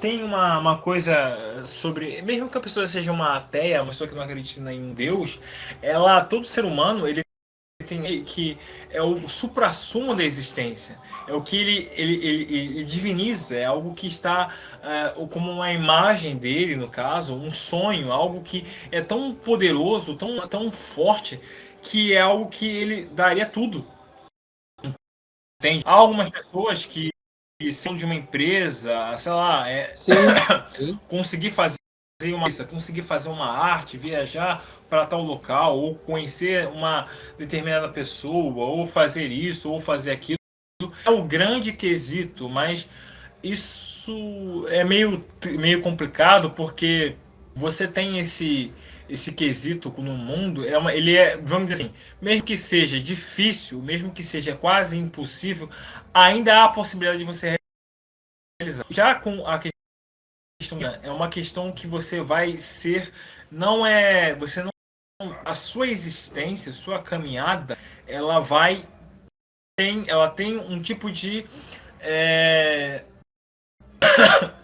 Tem uma coisa sobre. Mesmo que a pessoa seja uma ateia, uma pessoa que não acredita em um Deus, todo ser humano, ele tem que é o suprassumo da existência. É o que ele diviniza, é algo que está como uma imagem dele, no caso, um sonho, algo que é tão poderoso, tão forte, que é algo que ele daria tudo. Entende? Há algumas pessoas que são de uma empresa, sei lá, Sim. conseguir fazer conseguir fazer uma arte, viajar para tal local, ou conhecer uma determinada pessoa, ou fazer isso, ou fazer aquilo. É o grande quesito, mas isso é meio complicado porque você tem esse quesito no mundo, ele é, vamos dizer assim, mesmo que seja difícil, mesmo que seja quase impossível, ainda há a possibilidade de você realizar. Já com a questão, é uma questão que você vai ser, não é, você não, a sua existência, sua caminhada, ela tem um tipo de é,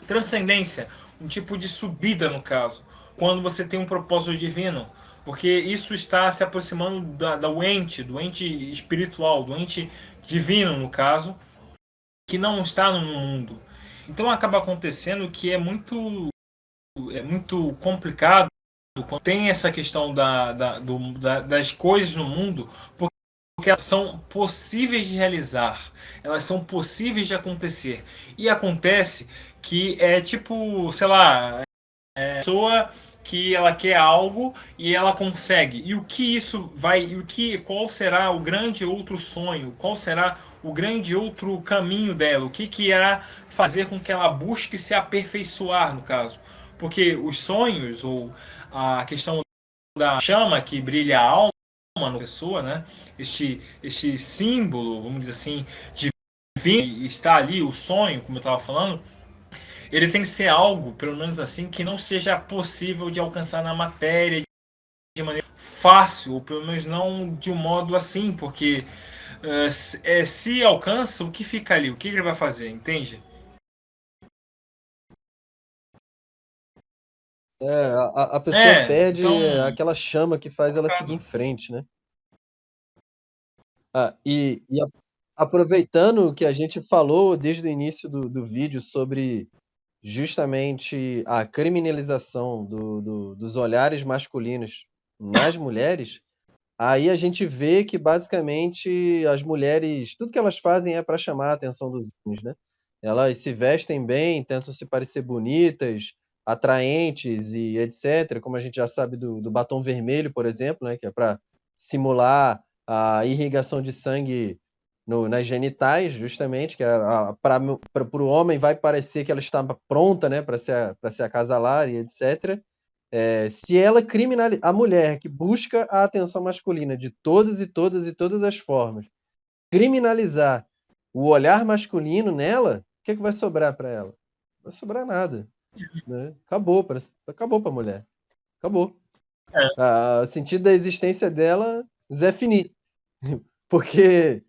transcendência, um tipo de subida no caso, quando você tem um propósito divino, porque isso está se aproximando do ente espiritual, do ente divino no caso, que não está no mundo. Então acaba acontecendo que é muito complicado quando tem essa questão das coisas no mundo, porque elas são possíveis de realizar, elas são possíveis de acontecer. E acontece que é tipo, sei lá, pessoa que ela quer algo e ela consegue. E o que isso vai, qual será o grande outro sonho? Qual será o grande outro caminho dela? O que irá fazer com que ela busque se aperfeiçoar, no caso? Porque os sonhos ou a questão da chama que brilha a alma na pessoa, né? Este símbolo, vamos dizer assim, divino, está ali o sonho, como eu estava falando, ele tem que ser algo, pelo menos assim, que não seja possível de alcançar na matéria de maneira fácil, ou pelo menos não de um modo assim, porque se alcança, o que fica ali? O que ele vai fazer? Entende? A pessoa perde Então, aquela chama que faz ela seguir em frente, né? Aproveitando o que a gente falou desde o início do vídeo sobre justamente a criminalização dos olhares masculinos nas mulheres, aí a gente vê que basicamente as mulheres, tudo que elas fazem é para chamar a atenção dos homens, né? Elas se vestem bem, tentam se parecer bonitas, atraentes e etc. Como a gente já sabe do batom vermelho, por exemplo, né? Que é para simular a irrigação de sangue nas genitais, justamente, que para o homem vai parecer que ela está pronta, né? Para se acasalar e etc. Se ela criminaliza a mulher que busca a atenção masculina de todas e todas e todas as formas, criminalizar o olhar masculino nela, o que é que vai sobrar para ela? Não vai sobrar nada, né? Acabou para a mulher. Acabou. O sentido da existência dela, Zé Fini. Porque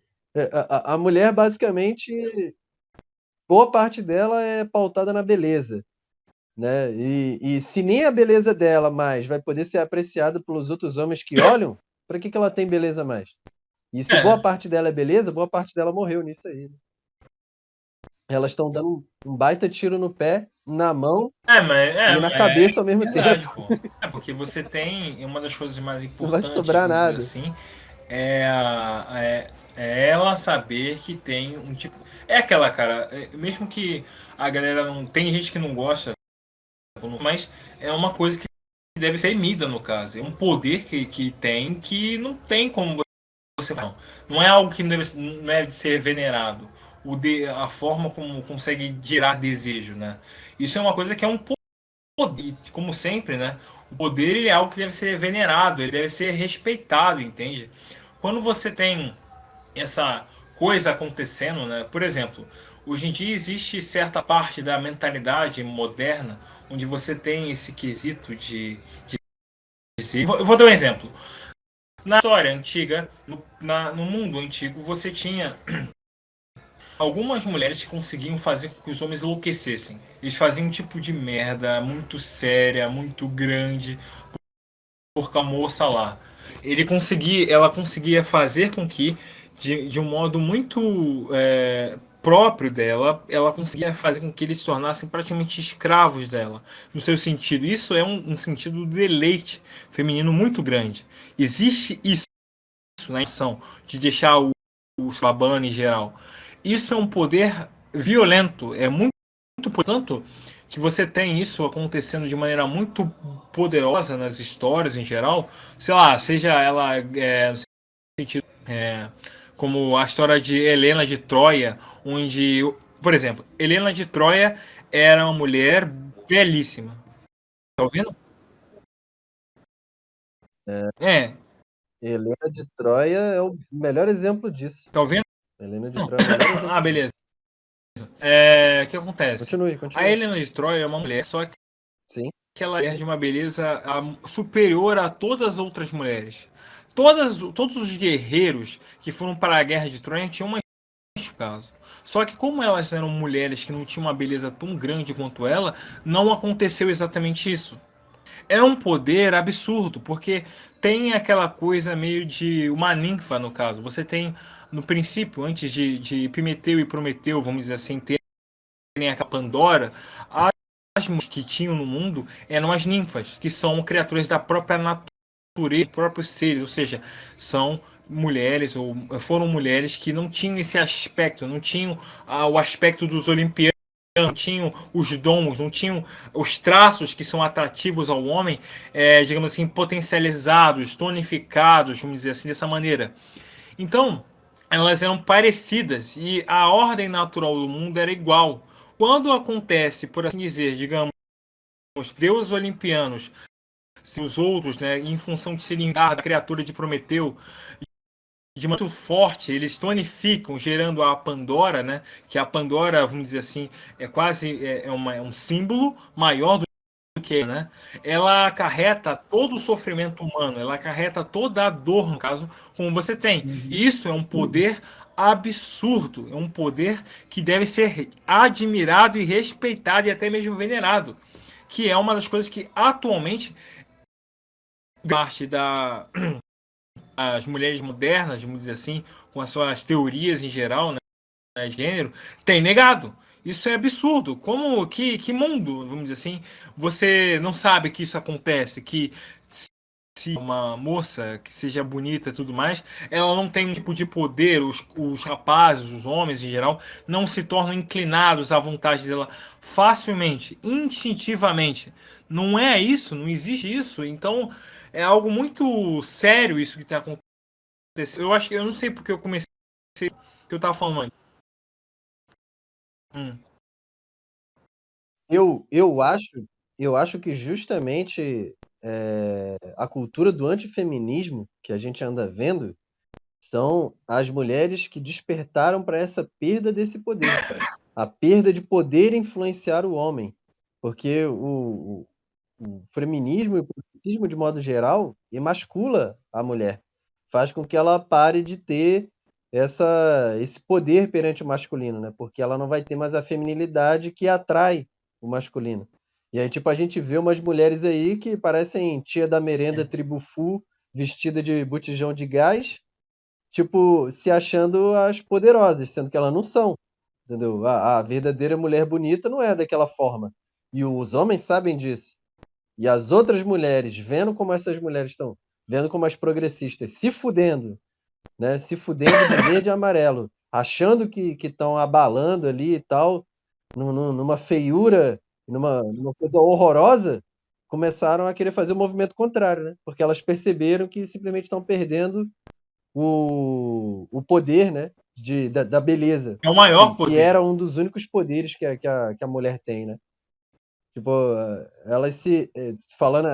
a mulher, basicamente, boa parte dela é pautada na beleza, né? E se nem a beleza dela mais vai poder ser apreciada pelos outros homens que olham, para que ela tem beleza mais? E se boa parte dela é beleza, boa parte dela morreu nisso aí, né? Elas estão dando um baita tiro no pé, na mão e na cabeça ao mesmo verdade, tempo. pô. Porque você tem uma das coisas mais Não vai importantes, sobrar vamos dizer nada. assim, é ela saber que tem um tipo. É aquela, cara, mesmo que a galera não. Tem gente que não gosta, mas é uma coisa que deve ser temida no caso. É um poder que tem que não tem como você falar. Não é algo que não deve ser venerado. A forma como consegue gerar desejo, né? Isso é uma coisa que é um poder. E, como sempre, né? O poder ele é algo que deve ser venerado, ele deve ser respeitado, entende? Quando você tem essa coisa acontecendo, né? Por exemplo, hoje em dia existe certa parte da mentalidade moderna onde você tem esse quesito de eu vou dar um exemplo. Na história antiga, no mundo antigo, você tinha algumas mulheres que conseguiam fazer com que os homens enlouquecessem. Eles faziam um tipo de merda muito séria, muito grande, por a moça lá. Ela conseguia fazer com que, de um modo muito próprio dela, ela conseguia fazer com que eles se tornassem praticamente escravos dela, no seu sentido. Isso é um sentido de deleite feminino muito grande. Existe isso na ação de deixar o babano em geral. Isso é um poder violento, é muito, muito portanto que você tem isso acontecendo de maneira muito poderosa nas histórias em geral, sei lá, seja ela no sentido como a história de Helena de Troia, onde, por exemplo, Helena de Troia era uma mulher belíssima. Tá ouvindo? É, Helena de Troia é o melhor exemplo disso. tá ouvindo? Helena de Troia é o melhor Ah, exemplo beleza. disso. O que acontece? Continue, A continue. Helena de Troia é uma mulher, só Sim. que ela é de uma beleza superior a todas as outras mulheres. Todos os guerreiros que foram para a guerra de Troia tinham uma caso. Só que como elas eram mulheres que não tinham uma beleza tão grande quanto ela, não aconteceu exatamente isso. É um poder absurdo, porque tem aquela coisa meio de uma ninfa no caso. Você tem no princípio, antes de Epimeteu e Prometeu, vamos dizer assim, terem a Pandora, as que tinham no mundo eram as ninfas, que são criaturas da própria natureza, próprios seres, ou seja, são mulheres ou foram mulheres que não tinham esse aspecto, não tinham o aspecto dos olimpianos, não tinham os dons, não tinham os traços que são atrativos ao homem, digamos assim, potencializados, tonificados, vamos dizer assim, dessa maneira. Então, elas eram parecidas e a ordem natural do mundo era igual. Quando acontece, por assim dizer, digamos, deuses olimpianos, os outros, né, em função de serem da criatura de Prometeu, de muito forte, eles tonificam, gerando a Pandora, né? Que a Pandora, vamos dizer assim, é quase é um símbolo maior do que, né? Ela acarreta todo o sofrimento humano, ela acarreta toda a dor, no caso, como você tem. Uhum. E isso é um poder absurdo, é um poder que deve ser admirado e respeitado e até mesmo venerado, que é uma das coisas que atualmente parte da as mulheres modernas, vamos dizer assim, com as suas teorias em geral, né, gênero, tem negado. Isso é absurdo. Como que mundo, vamos dizer assim, você não sabe que isso acontece, que se uma moça que seja bonita e tudo mais, ela não tem um tipo de poder, os rapazes, os homens em geral, não se tornam inclinados à vontade dela facilmente, instintivamente. Não é isso, não existe isso. Então é algo muito sério isso que está acontecendo. Eu acho que eu não sei porque eu comecei que eu tava falando antes. Hum. Eu acho, eu acho que justamente a cultura do antifeminismo que a gente anda vendo são as mulheres que despertaram para essa perda desse poder, a perda de poder influenciar o homem, porque o feminismo e o progressismo, de modo geral, emascula a mulher, faz com que ela pare de ter esse poder perante o masculino, né? Porque ela não vai ter mais a feminilidade que atrai o masculino. E aí, tipo, a gente vê umas mulheres aí que parecem tia da merenda tribufu, vestida de botijão de gás, tipo, se achando as poderosas, sendo que elas não são, entendeu? A verdadeira mulher bonita não é daquela forma. E os homens sabem disso. E as outras mulheres, vendo como essas mulheres estão, vendo como as progressistas se fudendo, né? Se fudendo de verde e amarelo, achando que estão abalando ali e tal, numa feiura, numa coisa horrorosa, começaram a querer fazer o movimento contrário, né? Porque elas perceberam que simplesmente estão perdendo o poder, né? Da beleza, É o maior que poder. era um dos únicos poderes que a mulher tem, né? Tipo, elas falando,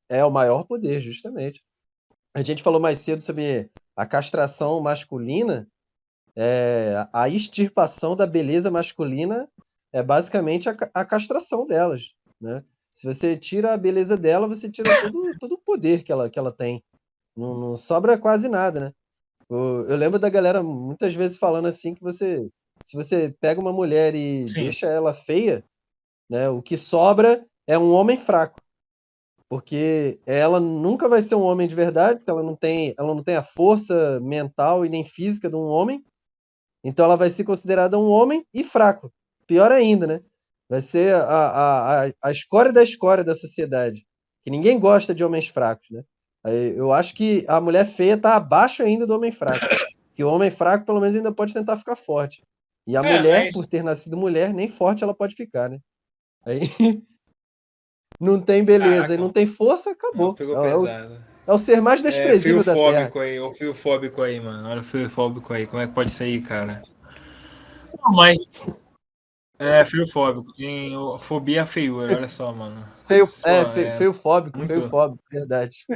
é o maior poder, justamente. A gente falou mais cedo sobre a castração masculina, a extirpação da beleza masculina é basicamente a castração delas, né? Se você tira a beleza dela, você tira todo o poder que ela tem. Não sobra quase nada, né? Eu lembro da galera muitas vezes falando assim que se você pega uma mulher e Sim. deixa ela feia, né, o que sobra é um homem fraco. Porque ela nunca vai ser um homem de verdade, porque ela não tem a força mental e nem física de um homem. Então ela vai ser considerada um homem e fraco. Pior ainda, né? Vai ser a escória da escória da sociedade. Que ninguém gosta de homens fracos, né? Eu acho que a mulher feia está abaixo ainda do homem fraco. Porque o homem fraco, pelo menos, ainda pode tentar ficar forte. E a mulher, Mas por ter nascido mulher, nem forte ela pode ficar, né? Aí não tem beleza e Caraca, não tem força, não, acabou. pegou pesado. É o ser mais É desprezível da Terra. fiofóbico aí, o fiofóbico aí, mano. Olha o fiofóbico aí, como é que pode ser aí, cara? Não, mas é fiofóbico, tem fobia à feiura, olha só, mano. Só, é Feiofóbico, muito verdade.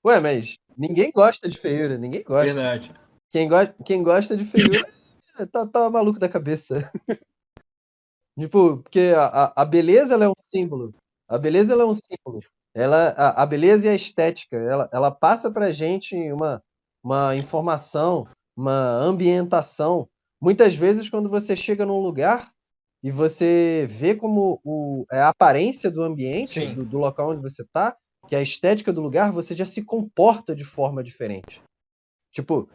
Ué, mas ninguém gosta de feiura, ninguém gosta. verdade. Quem gosta de feiura tá maluco da cabeça. Tipo, porque a beleza ela é um símbolo. A beleza ela é um símbolo. A beleza e a estética, ela passa pra gente uma informação, uma ambientação. Muitas vezes, quando você chega num lugar e você vê como é a aparência do ambiente, Sim, do local onde você tá, que é a estética do lugar, você já se comporta de forma diferente. Tipo,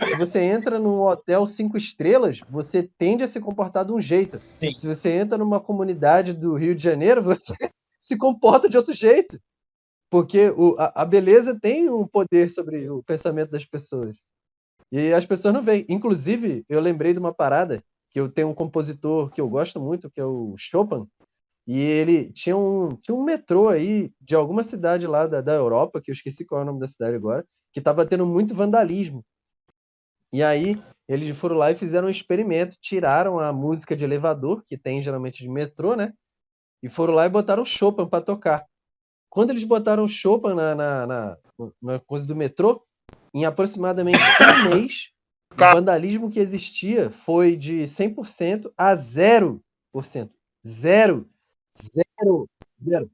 se você entra num hotel 5 estrelas, você tende a se comportar de um jeito. sim. Se você entra numa comunidade do Rio de Janeiro, você se comporta de outro jeito. Porque a beleza tem um poder sobre o pensamento das pessoas. E as pessoas não veem. Inclusive, eu lembrei de uma parada que eu tenho um compositor que eu gosto muito, que é o Chopin, e ele tinha um metrô aí de alguma cidade lá da Europa, que eu esqueci qual é o nome da cidade agora, que estava tendo muito vandalismo. E aí eles foram lá e fizeram um experimento, tiraram a música de elevador, que tem geralmente de metrô, né? E foram lá e botaram Chopin para tocar. Quando eles botaram Chopin na coisa do metrô, em aproximadamente um mês, o vandalismo que existia foi de 100% a 0%. Zero. Zero. Zero.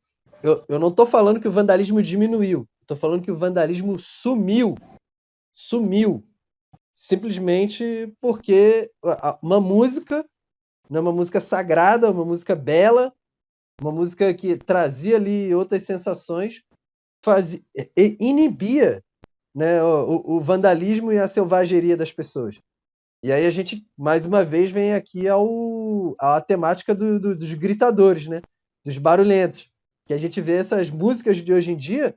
Eu não estou falando que o vandalismo diminuiu. Estou falando que o vandalismo sumiu. Sumiu. Simplesmente porque uma música, né, uma música sagrada, uma música bela, uma música que trazia ali outras sensações, inibia, né, o vandalismo e a selvageria das pessoas. E aí a gente, mais uma vez, vem aqui à temática dos gritadores, né, dos barulhentos. Que a gente vê essas músicas de hoje em dia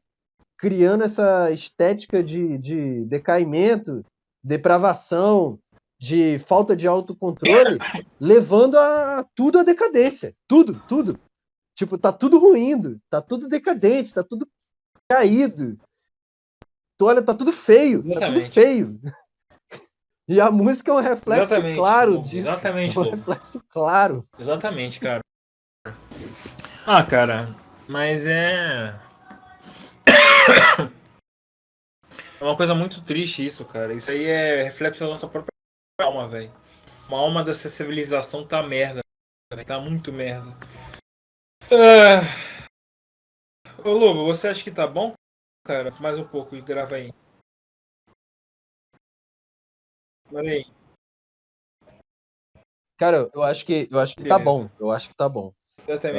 criando essa estética de decaimento, depravação, de falta de autocontrole, levando a tudo à decadência. Tudo, tudo. Tipo, tá tudo ruindo, tá tudo decadente, tá tudo caído. Tu olha, tá tudo feio, tá tudo Exatamente. feio. E a música é um reflexo Exatamente, claro Lobo. disso. Exatamente, É um Lobo. reflexo claro. Exatamente, cara. Ah, cara, mas é. É uma coisa muito triste isso, cara. Isso aí é reflexo da nossa própria alma, velho. Uma alma dessa civilização tá merda, véio. Tá muito merda. Ah, ô Lobo, você acha que tá bom, cara? Mais um pouco e grava aí. Olha aí. Cara, eu acho que tá Beleza. bom. Eu acho que tá bom. Exatamente.